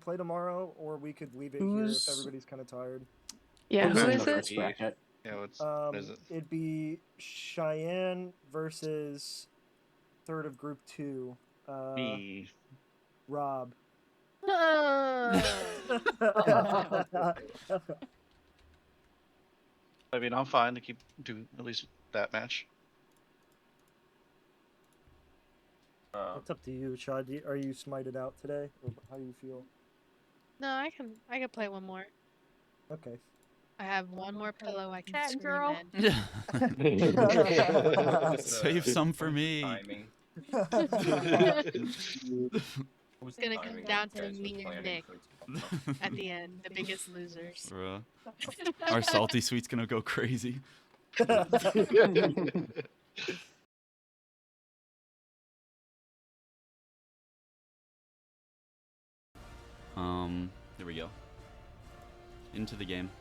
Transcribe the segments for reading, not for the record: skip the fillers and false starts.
play tomorrow, or we could leave it here if everybody's kind of tired. Yeah, Who's who in is the it? first bracket? Yeah, what is it? It'd be Cheyenne versus third of group 2. Me. Rob. I mean, I'm fine to keep doing at least that match. It's up to you, Chad. Are you smited out today, or how do you feel? No, I can play one more. Okay. I have one more pillow I can Cat scream girl. in. Save some for me. Timing. It's gonna come down to me and Nick at the end, the biggest losers. Bruh. Our salty sweet's gonna go crazy. There we go. Into the game.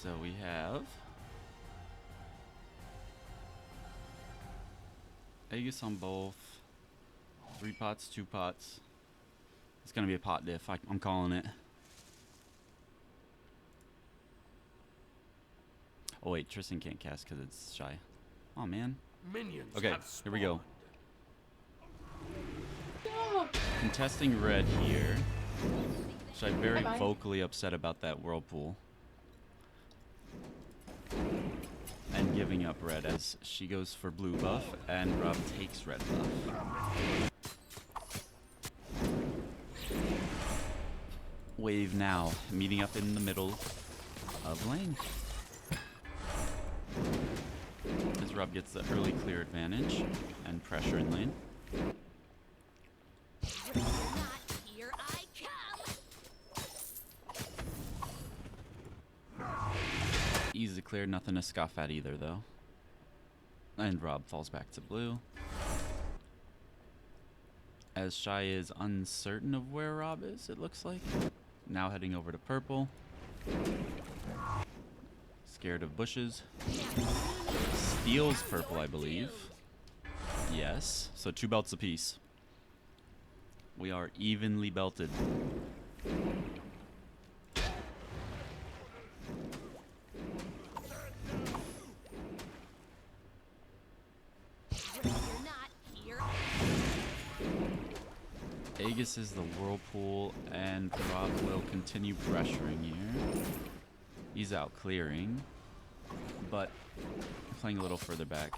So we have Aegis on both. 3 pots, 2 pots. It's gonna be a pot diff. I'm calling it. Oh wait, Tristen can't cast because it's shy. Oh man. Minions Okay, have here we go. No. Contesting red here. Shy very vocally upset about that whirlpool. And giving up red as she goes for blue buff and Rob takes red buff. Wave now, meeting up in the middle of lane. As Rob gets the early clear advantage and pressure in lane. Here I come. Easy clear, nothing to scoff at either though. And Rob falls back to blue. As Chey is uncertain of where Rob is, it looks like. Now heading over to purple. Scared of bushes. Steals purple, I believe. Yes, so 2 belts apiece. We are evenly belted. Aegis is the whirlpool, and Rob will continue pressuring here. He's out clearing, but playing a little further back.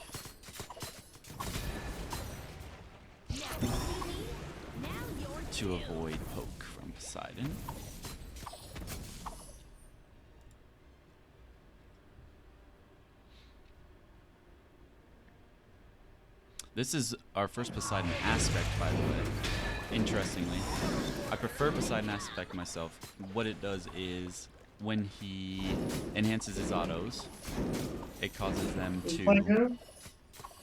To avoid poke from Poseidon. This is our first Poseidon aspect, by the way. Interestingly, I prefer Poseidon aspect myself. What it does is when he enhances his autos, it causes them to. Playing who?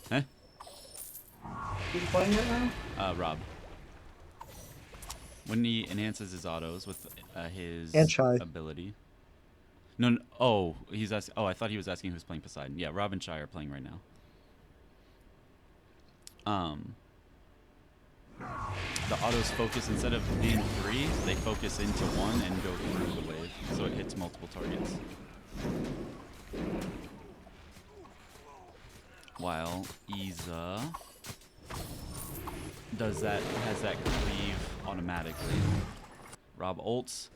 Huh? Who's playing it now? Rob. When he enhances his autos with his And Chey. ability. No, oh, he's asking. Oh, I thought he was asking who's playing Poseidon. Yeah, Rob and Chey are playing right now. The autos focus, instead of being 3, they focus into 1 and go through the wave, so it hits multiple targets. While Iza has that cleave automatically. Rob ults.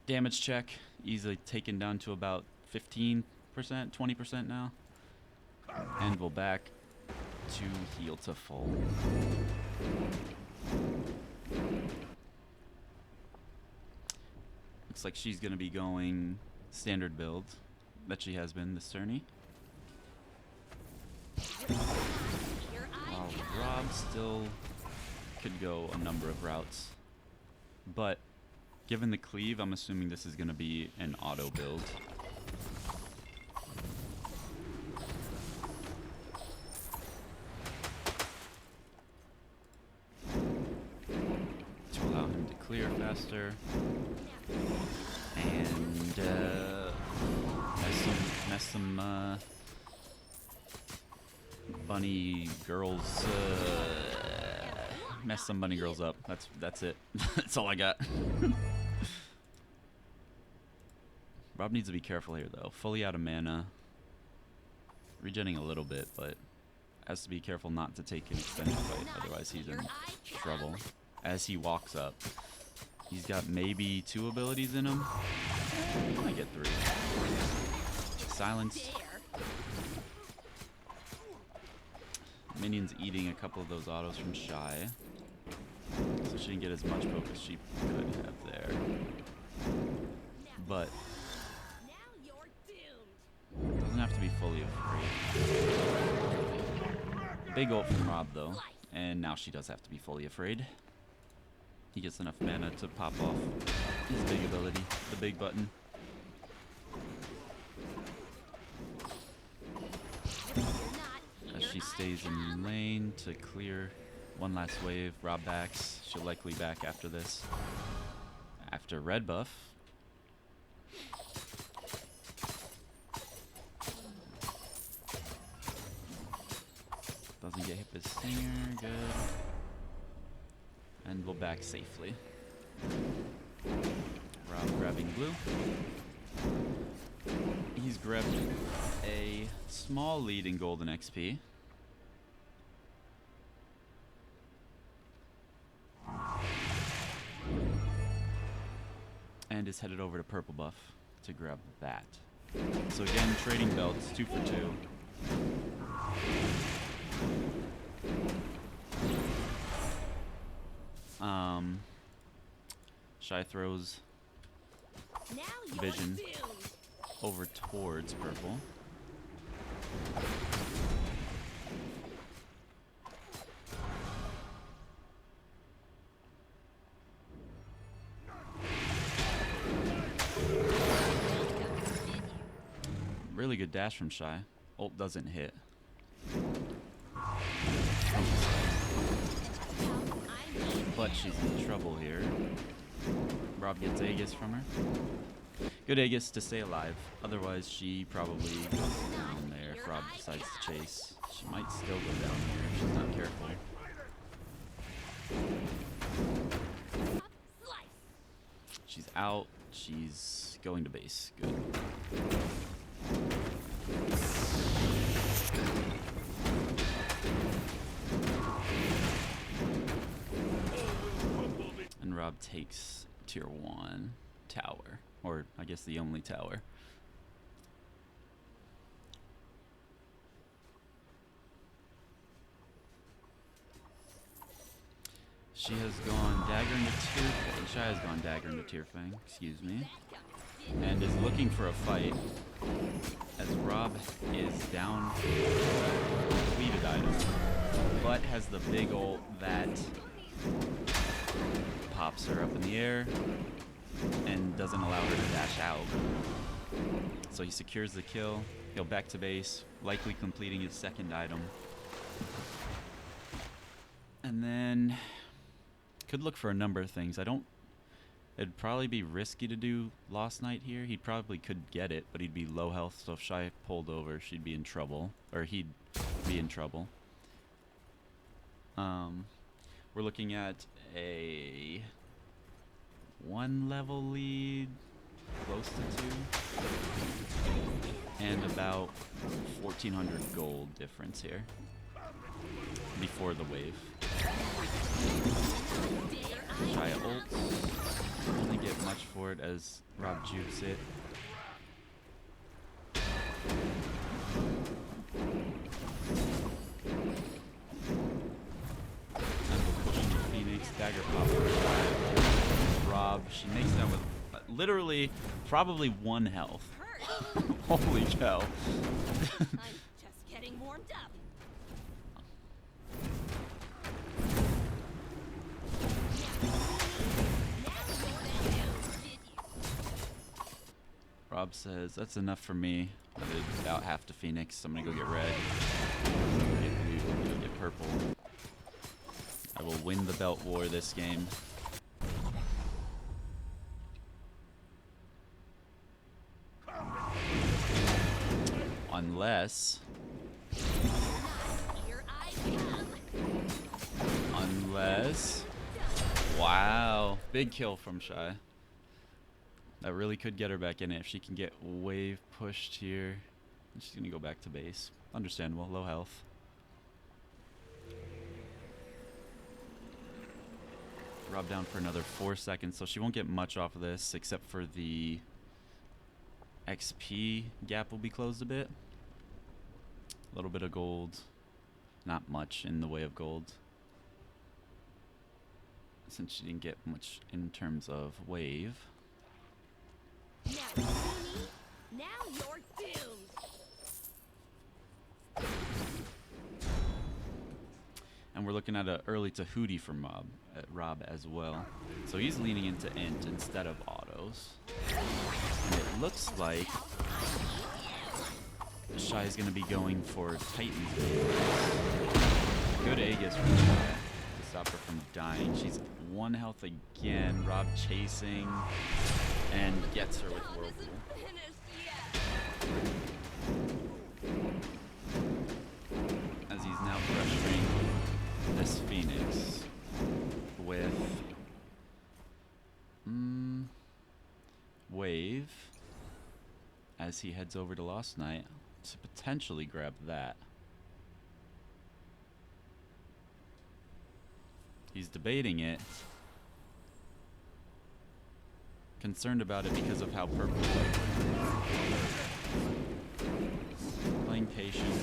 Damage check, easily taken down to about 15%, 20% now. And we'll back to heal to full. Looks like she's gonna be going standard build that she has been this tourney. While Rob still could go a number of routes. But given the cleave, I'm assuming this is gonna be an auto build. clear faster. And mess some bunny girls mess some bunny girls up. That's it. That's all I got. Rob needs to be careful here though. Fully out of mana. Regenning a little bit, but has to be careful not to take an extended fight, otherwise he's in trouble. As he walks up, he's got maybe 2 abilities in him. I get 3. Silence. Minion's eating a couple of those autos from Chey, so she didn't get as much poke as she could have there. But doesn't have to be fully afraid. Big ult from Rob though, and now she does have to be fully afraid. He gets enough mana to pop off his big ability, the big button. As she stays in lane to clear one last wave, Rob backs. She'll likely back after this. After red buff. Doesn't get hit with Stinger, good. And we'll back safely. Rob grabbing blue. He's grabbed a small lead in golden XP. And is headed over to purple buff to grab that. So again, trading belts, 2 for 2. Chey throws vision over towards purple. Really good dash from Chey. Ult doesn't hit. But she's in trouble here. Rob gets Aegis from her. Good Aegis to stay alive. Otherwise, she probably goes down there if Rob decides to chase. She might still go down here if she's not careful. She's out. She's going to base. Good. And Rob takes tier 1 tower, or I guess the only tower. She has gone dagger into tier fang. Chey has gone dagger into tier fang, excuse me, and is looking for a fight as Rob is down completed item, but has the big ult that pops her up in the air and doesn't allow her to dash out. So he secures the kill. He'll back to base, likely completing his second item. And then could look for a number of things. It'd probably be risky to do Lost Night here. He probably could get it, but he'd be low health, so if Chey pulled over, she'd be in trouble. Or he'd be in trouble. We're looking at a 1 level lead, close to 2, and about 1,400 gold difference here before the wave. Chey ults, doesn't get much for it as Rob jukes it. Dagger pop. Rob, she makes that with literally probably 1 health. Holy cow. I'm just getting warmed up. Rob says, that's enough for me. I did about half to Phoenix. I'm gonna go get red. Get blue, go get purple. I will win the belt war this game. Unless... Here I come. Unless... Wow. Big kill from Chey. That really could get her back in it if she can get wave pushed here. She's going to go back to base. Understandable. Low health. Rob down for another 4 seconds, so she won't get much off of this except for the XP gap will be closed a bit. A little bit of gold. Not much in the way of gold, since she didn't get much in terms of wave. Now, Beanie, now you're doomed. And we're looking at an early Tahuti from Rob as well. So he's leaning into int instead of autos. And it looks like Chey is going to be going for Titan's Aegis. Good Aegis from Chey to stop her from dying. She's 1 health again. Rob chasing and gets her with Whirlpool. As he's now pressuring this Phoenix with wave as he heads over to Lost Night to potentially grab that. He's debating it. Concerned about it because of how purple is. Playing patient,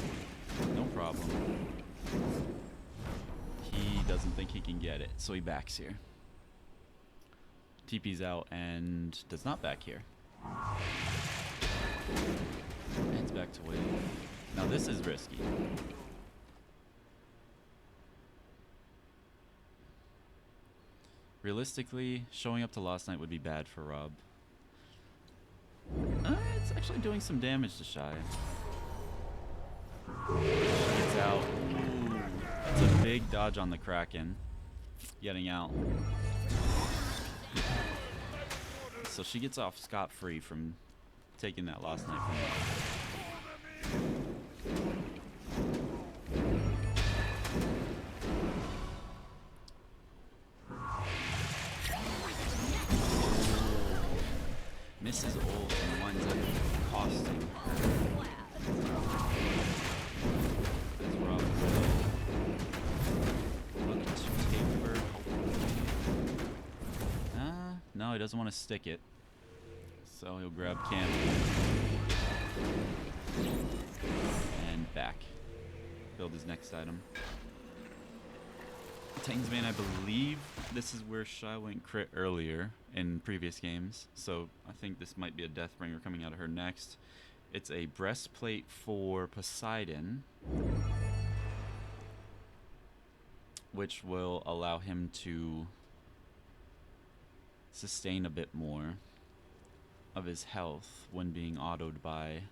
no problem. He doesn't think he can get it, so he backs here. TP's out and does not back here. Heads back to wave. Now this is risky. Realistically, showing up to Lost Night would be bad for Rob. It's actually doing some damage to Chey. Gets out. Ooh, that's a big dodge on the Kraken. Getting out. So she gets off scot-free from taking that Lost Night from Rob. Misses ult and winds up costing her. As Rob will look to take her. No, he doesn't want to stick it. So he'll grab Cam. And back. Build his next item. Titan's Bane, I believe this is where Chey went crit earlier in previous games, so I think this might be a Deathbringer coming out of her next. It's a breastplate for Poseidon, which will allow him to sustain a bit more of his health when being autoed by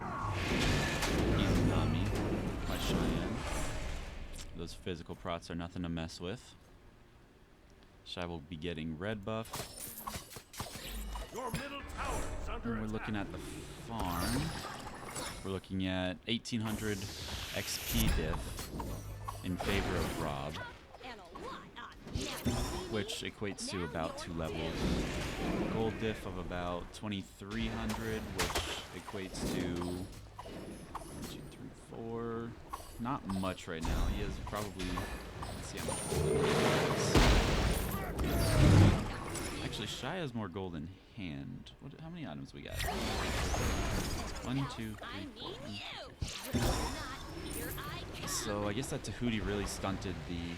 Izanami, by Cheyenne. Those physical prots are nothing to mess with. Chey will be getting red buff. And we're looking at the farm. We're looking at 1800 XP diff in favor of Rob, which equates to about 2 levels. Gold diff of about 2300, which equates to 1, 2, 3, 4. Not much right now. He has probably. Let's see how much gold he has. Actually, Chey has more gold in hand. How many items we got? 1, 2, 3, 4. So I guess that Tahuti really stunted the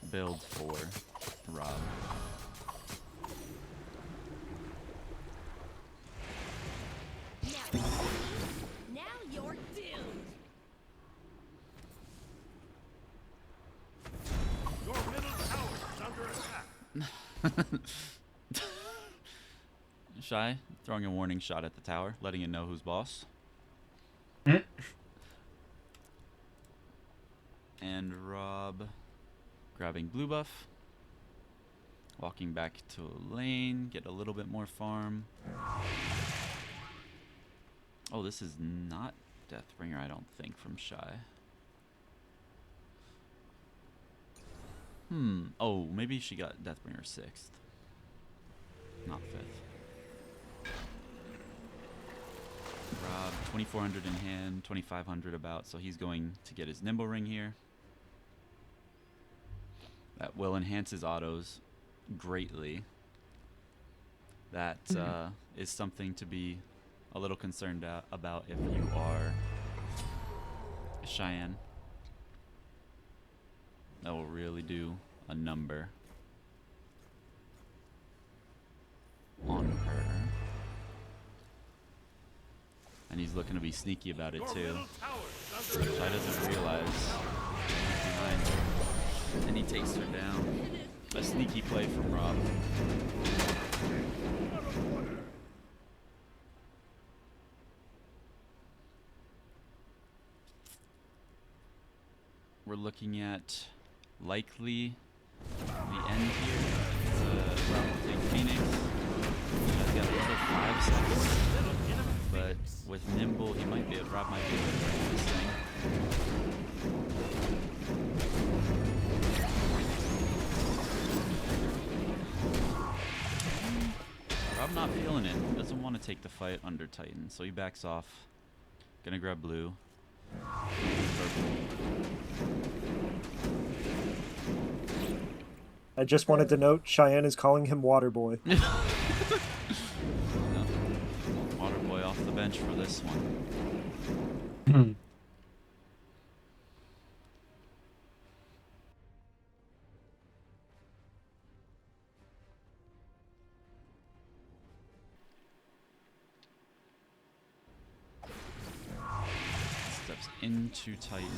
build for Rob. Now you're doomed. Your middle tower is under attack. Chey throwing a warning shot at the tower, letting it know who's boss. And Rob grabbing blue buff. Walking back to a lane, get a little bit more farm. Oh, this is not Deathbringer, I don't think, from Chey. Oh, maybe she got Deathbringer 6th. Not 5th. Rob, 2,400 in hand, 2,500 about, so he's going to get his Nimble Ring here. That will enhance his autos greatly. That is something to be a little concerned about if you are Cheyenne. That will really do a number on her. And he's looking to be sneaky about it too. Chey doesn't realize he's behind her. And he takes her down. A sneaky play from Rob. We're looking at likely the end here. Rob will take Phoenix. He's got another 5 seconds. But with Nimble, Rob might be able to break this thing. Rob not feeling it. Doesn't want to take the fight under Titan, so he backs off. Gonna grab blue. Purple. I just wanted to note Cheyenne is calling him Waterboy. No. Waterboy off the bench for this one. Steps into Titan.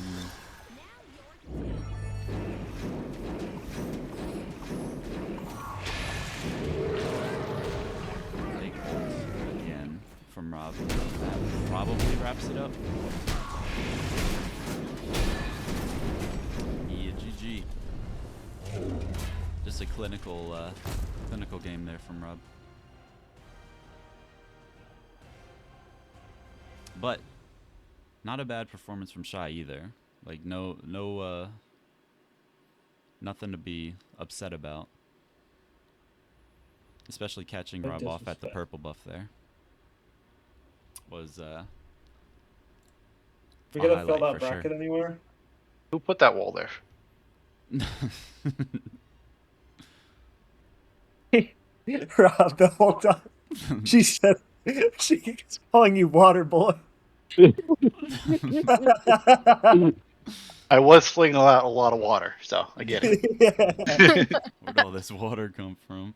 Big ult again from Rob. That probably wraps it up. Yeah, GG. Just a clinical game there from Rob. But not a bad performance from Chey either. Like nothing to be upset about. Especially catching Rob off at the purple buff there. Was We gonna fill highlight that for bracket sure. anywhere? Who put that wall there? Rob, the whole time. She said she's calling you Waterboy. I was flinging a lot of water, so I get it. Yeah. Where'd all this water come from?